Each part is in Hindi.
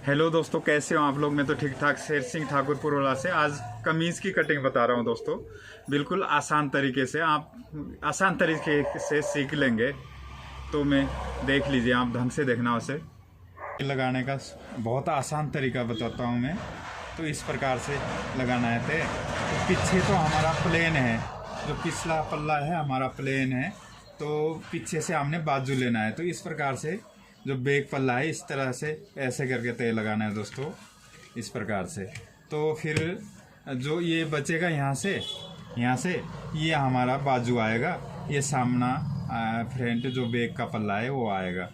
हेलो दोस्तों, कैसे हो आप लोग। मैं तो ठीक ठाक। शेर सिंह ठाकुर पुरोला से आज कमीज़ की कटिंग बता रहा हूँ दोस्तों। बिल्कुल आसान तरीके से आप आसान तरीके से सीख लेंगे। तो मैं देख लीजिए, आप ढंग से देखना उसे। लगाने का बहुत आसान तरीका बताता हूँ मैं। तो इस प्रकार से लगाना है। तो पीछे तो हमारा प्लेन है, जो पिछला पल्ला है हमारा प्लेन है। तो पीछे से हमने बाजू लेना है। तो इस प्रकार से जो बैक पल्ला है, इस तरह से ऐसे करके तय लगाना है दोस्तों, इस प्रकार से। तो फिर जो ये बचेगा यहाँ से ये हमारा बाजू आएगा, ये सामना फ्रंट जो बैक का पल्ला है वो आएगा।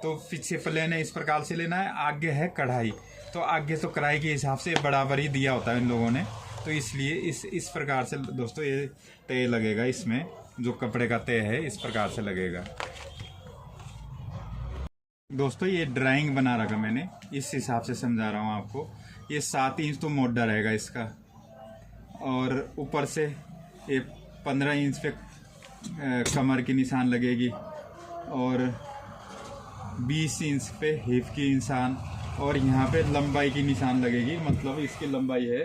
तो पीछे प्लेन है, इस प्रकार से लेना है। आगे है कढ़ाई, तो आगे तो कढ़ाई के हिसाब से बराबर ही दिया होता है इन लोगों ने। तो इसलिए इस प्रकार से दोस्तों ये तय लगेगा। इसमें जो कपड़े का तय है इस प्रकार से लगेगा दोस्तों। ये ड्राइंग बना रखा मैंने, इस हिसाब से समझा रहा हूँ आपको। ये 7 इंच तो मोटा रहेगा इसका, और ऊपर से ये 15 इंच पे कमर की निशान लगेगी, और 20 इंच पे हिप की निशान, और यहाँ पे लंबाई की निशान लगेगी। मतलब इसकी लंबाई है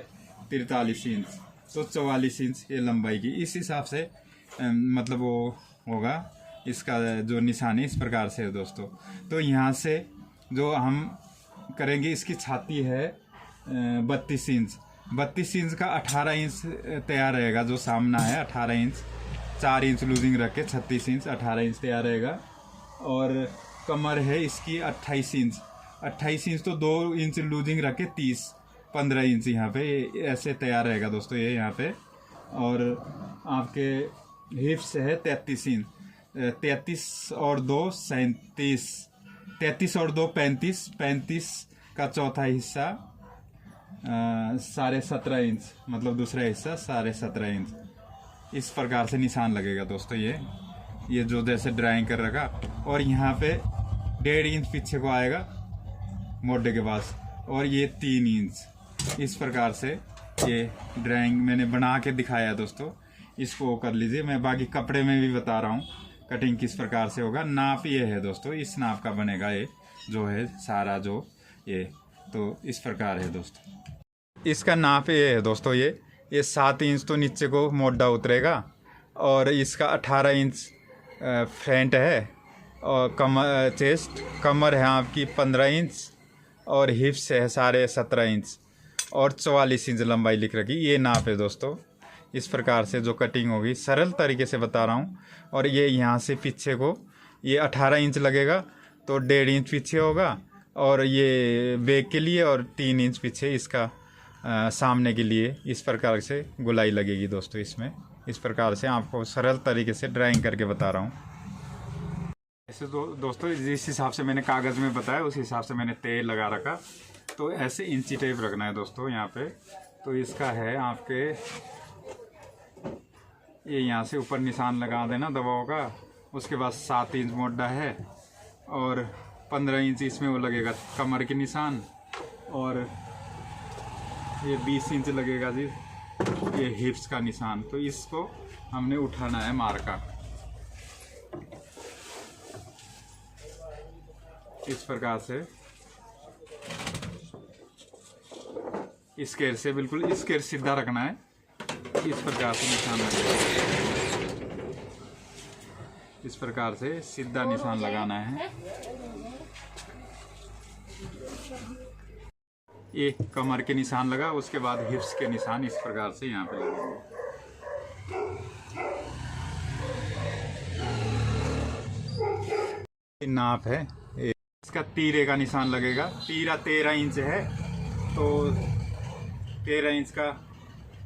43 इंच, तो 44 इंच ये लंबाई की। इस हिसाब से मतलब वो होगा। इसका जो निशान है इस प्रकार से है दोस्तों। तो यहाँ से जो हम करेंगे, इसकी छाती है 32 इंच। 32 इंच का 18 इंच तैयार रहेगा। जो सामना है 18 इंच, 4 इंच लूजिंग रख के 36 इंच, 18 इंच तैयार रहेगा। और कमर है इसकी 28 इंच। 28 इंच तो 2 इंच लूजिंग रख के 15 इंच यहाँ पे ऐसे तैयार रहेगा दोस्तों, ये यहाँ पे। और आपके हिप्स है 33 इंच। 33 और 2 37, 33 और 2 35, 35 का चौथा हिस्सा 17.5 इंच, मतलब दूसरा हिस्सा 17.5 इंच। इस प्रकार से निशान लगेगा दोस्तों। ये जो जैसे ड्राइंग कर रखा, और यहाँ पे 1.5 इंच पीछे को आएगा मोटे के पास, और ये 3 इंच। इस प्रकार से ये ड्राइंग मैंने बना के दिखाया दोस्तों। इसको कर लीजिए। मैं बाकी कपड़े में भी बता रहा हूँ कटिंग किस प्रकार से होगा। नाप ये है दोस्तों, इस नाप का बनेगा ये जो है सारा जो ये। तो इस प्रकार है दोस्तों, इसका नाप ये है दोस्तों। ये 7 इंच तो नीचे को मोटा उतरेगा, और इसका 18 इंच फ्रंट है, और कमर है आपकी 15 इंच, और हिप्स है 17.5 इंच, और 44 इंच लंबाई लिख रखी। ये नाप है दोस्तों। इस प्रकार से जो कटिंग होगी, सरल तरीके से बता रहा हूँ। और ये यहाँ से पीछे को ये 18 इंच लगेगा, तो 1.5 इंच पीछे होगा, और ये बैक के लिए, और 3 इंच पीछे इसका सामने के लिए। इस प्रकार से गुलाई लगेगी दोस्तों इसमें। इस प्रकार से आपको सरल तरीके से ड्राइंग करके बता रहा हूँ। ऐसे दोस्तों जिस हिसाब से मैंने कागज़ में बताया उस हिसाब से मैंने तेल लगा रखा। तो ऐसे इंची टेप रखना है दोस्तों यहाँ पे। तो इसका है आपके ये यहाँ से ऊपर निशान लगा देना दबाव का। उसके बाद 7 इंच मोटा है, और 15 इंच इसमें वो लगेगा कमर के निशान, और ये 20 इंच लगेगा जी ये हिप्स का निशान। तो इसको हमने उठाना है मार्का इस प्रकार से, स्केल से बिल्कुल स्केल सीधा रखना है। इस प्रकार से निशान लगेगा। इस प्रकार से सीधा निशान लगाना है। ये कमर के निशान लगा, उसके बाद हिप्स के निशान इस प्रकार से यहाँ पे लगेंगे। नाप है इसका, तीरे का निशान लगेगा। तीरा 13 इंच है, तो 13 इंच का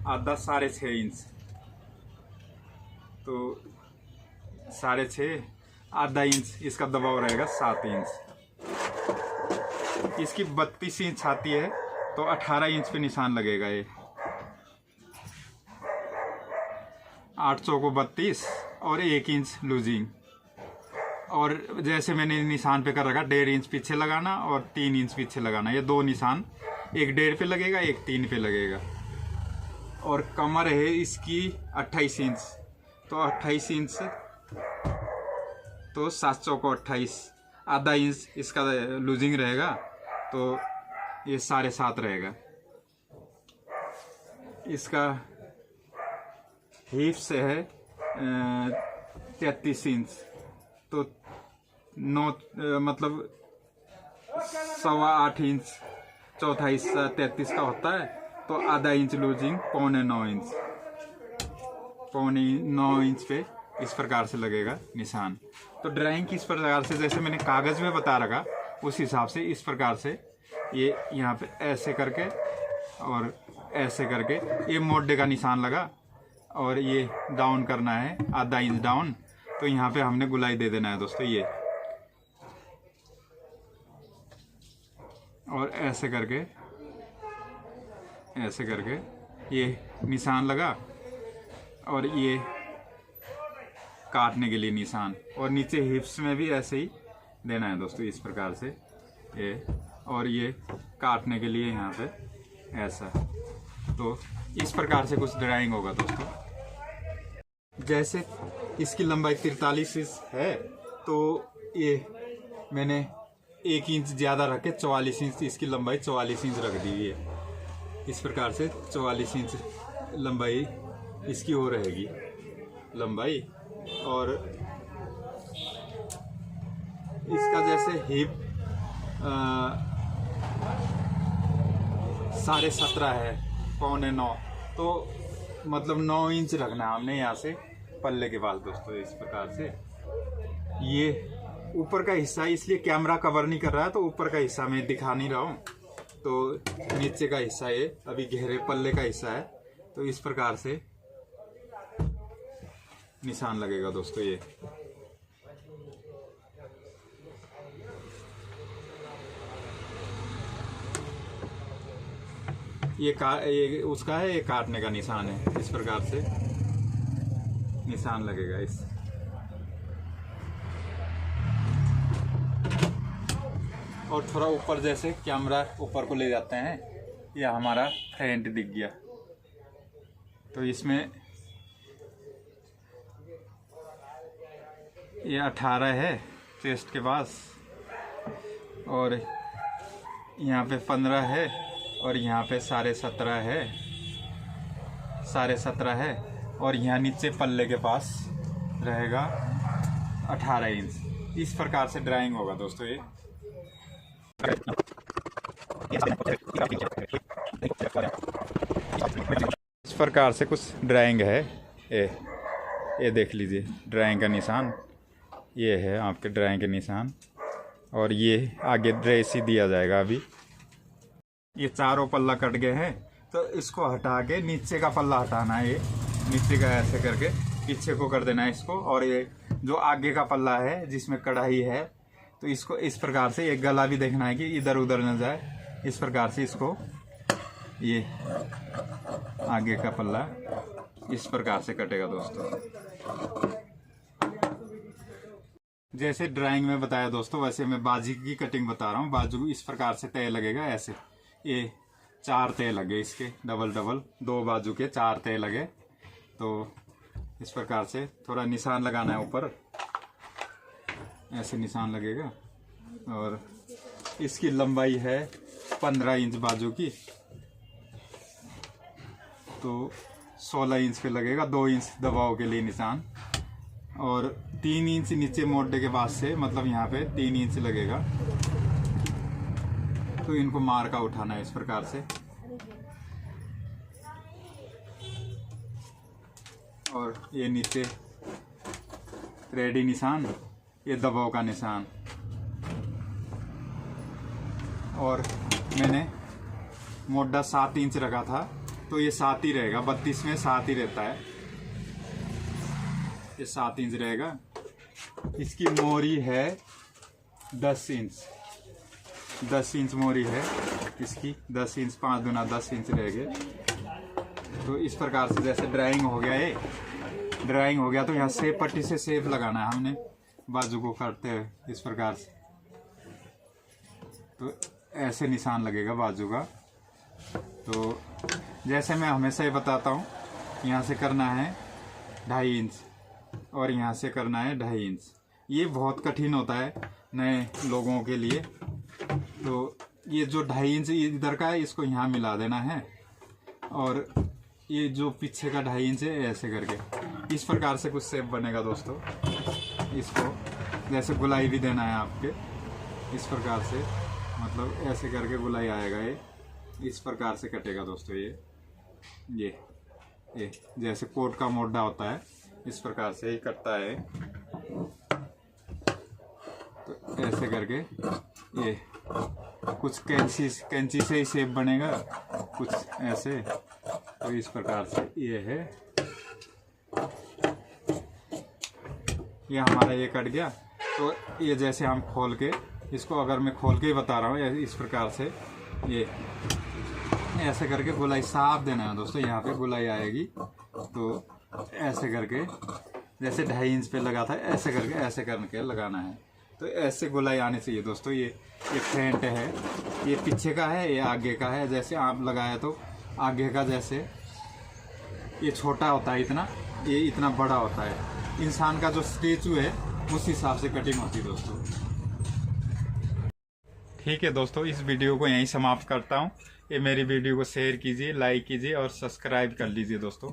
आधा 6.5 इंच, तो 6.5 आधा इंच इसका दबाव रहेगा 7 इंच। इसकी 32 इंच आती है, तो 18 इंच पे निशान लगेगा। ये 8 चौको 32, और 1 इंच लूजिंग। और जैसे मैंने निशान पे कर रखा, 1.5 इंच पीछे लगाना और 3 इंच पीछे लगाना। ये 2 निशान, एक 1.5 पे लगेगा, एक 3 पे लगेगा। और कमर है इसकी 28 इंच, तो 28 इंच तो 7 चौको 28, आधा इंच इसका लूजिंग रहेगा। तो ये 7.5 रहेगा। इसका हिप से है 33 इंच, तो 9 मतलब 8.25 इंच चौथा हिस्सा 33 का होता है, तो आधा इंच लूजिंग 8.25 इंच, 8.25 इंच पे इस प्रकार से लगेगा निशान। तो ड्राइंग किस प्रकार से, जैसे मैंने कागज में बता रखा उस हिसाब से इस प्रकार से ये यहाँ पे ऐसे करके और ऐसे करके ये मोड़े का निशान लगा, और ये डाउन करना है आधा इंच डाउन, तो यहाँ पे हमने गुलाई दे देना है दोस्तों ये, और ऐसे करके ये निशान लगा, और ये काटने के लिए निशान, और नीचे हिप्स में भी ऐसे ही देना है दोस्तों इस प्रकार से ये, और ये काटने के लिए यहाँ पे ऐसा। तो इस प्रकार से कुछ ड्राइंग होगा दोस्तों। जैसे इसकी लंबाई 43 इंच है, तो ये मैंने 1 इंच ज़्यादा रख के 44 इंच, इसकी लंबाई 44 इंच रख दी है। इस प्रकार से 44 इंच लंबाई इसकी हो रहेगी लंबाई, और इसका जैसे हिप 17.5 है, 8.25, तो मतलब 9 इंच रखना है हमने यहाँ से पल्ले के पास दोस्तों। इस प्रकार से ये ऊपर का हिस्सा, इसलिए कैमरा कवर नहीं कर रहा है, तो ऊपर का हिस्सा मैं दिखा नहीं रहा हूँ, तो नीचे का हिस्सा ये अभी गहरे पल्ले का हिस्सा है, तो इस प्रकार से निशान लगेगा दोस्तों ये। ये उसका है, ये काटने का निशान है, इस प्रकार से निशान लगेगा इस। और थोड़ा ऊपर, जैसे कैमरा ऊपर को ले जाते हैं, ये हमारा फ्रंट दिख गया, तो इसमें ये 18 है चेस्ट के पास, और यहाँ पे 15 है, और यहाँ पे 17.5 है, 17.5 है, और यहाँ नीचे पल्ले के पास रहेगा 18 इंच। इस प्रकार से ड्राइंग होगा दोस्तों ये। इस प्रकार से कुछ ड्राइंग है ये देख लीजिए, ड्राइंग का निशान ये है आपके ड्राइंग के निशान, और ये आगे ड्रेस ही दिया जाएगा। अभी ये चारों पल्ला कट गए हैं, तो इसको हटा के नीचे का पल्ला हटाना है, ये नीचे का ऐसे करके पीछे को कर देना है इसको, और ये जो आगे का पल्ला है जिसमें कढ़ाई है, तो इसको इस प्रकार से, एक गला भी देखना है कि इधर उधर न जाए, इस प्रकार से इसको, ये आगे का पल्ला इस प्रकार से कटेगा दोस्तों। जैसे ड्राइंग में बताया दोस्तों, वैसे मैं बाजू की कटिंग बता रहा हूँ। बाजू इस प्रकार से तय लगेगा, ऐसे ये 4 तय लगे इसके, डबल 2 बाजू के 4 तय लगे, तो इस प्रकार से थोड़ा निशान लगाना है ऊपर, ऐसे निशान लगेगा। और इसकी लंबाई है 15 इंच बाजू की, तो 16 इंच पे लगेगा, 2 इंच दबाव के लिए निशान, और 3 इंच नीचे मोड़े के पास से, मतलब यहाँ पे 3 इंच लगेगा, तो इनको मार का उठाना है इस प्रकार से। और ये नीचे रेडी निशान, ये दबाव का निशान, और मैंने मोटा 7 इंच रखा था, तो ये 7 ही रहेगा, 32 में 7 ही रहता है, ये 7 इंच रहेगा। इसकी मोरी है 10 इंच, 10 इंच मोरी है इसकी, 10 इंच 5 दूना 10 इंच रहेंगे। तो इस प्रकार से जैसे ड्राइंग हो गया, ये ड्राइंग हो गया, तो यहाँ सेप पट्टी से सेप लगाना है हमने बाजू को काटते हुए इस प्रकार से, तो ऐसे निशान लगेगा बाजू का। तो जैसे मैं हमेशा ही बताता हूँ, यहाँ से करना है 2.5 इंच, और यहाँ से करना है 2.5 इंच। ये बहुत कठिन होता है नए लोगों के लिए, तो ये जो 2.5 इंच इधर का है इसको यहाँ मिला देना है, और ये जो पीछे का 2.5 इंच है ऐसे करके इस प्रकार से कुछ शेप बनेगा दोस्तों। इसको जैसे गुलाई भी देना है आपके, इस प्रकार से, मतलब ऐसे करके गुलाई आएगा, ये इस प्रकार से कटेगा दोस्तों। ये जैसे कोट का मोटा होता है इस प्रकार से ही कटता है। तो ऐसे करके ये कुछ कैंची से ही शेप बनेगा, कुछ ऐसे। तो इस प्रकार से ये है, ये हमारा ये कट गया। तो ये जैसे हम खोल के इसको, अगर मैं खोल के ही बता रहा हूँ, इस प्रकार से ये ऐसे करके गुलाई साफ देना है दोस्तों। यहाँ पे गुलाई आएगी तो ऐसे करके जैसे 2.5 इंच पे लगा था ऐसे करके ऐसे करके लगाना है। तो ऐसे गुलाई आनी चाहिए दोस्तों। ये फ्रंट है, ये पीछे का है, ये आगे का है। जैसे आप लगाया तो आगे का जैसे ये छोटा होता है इतना, ये इतना बड़ा होता है। इंसान का जो स्टेचू है उस हिसाब से कटिंग होती है दोस्तों। ठीक है दोस्तों, इस वीडियो को यहीं समाप्त करता हूँ। ये मेरी वीडियो को शेयर कीजिए, लाइक कीजिए और सब्सक्राइब कर लीजिए दोस्तों।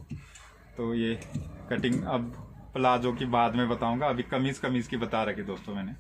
तो ये कटिंग अब प्लाजो की बाद में बताऊंगा, अभी कमीज की बता रखी दोस्तों मैंने।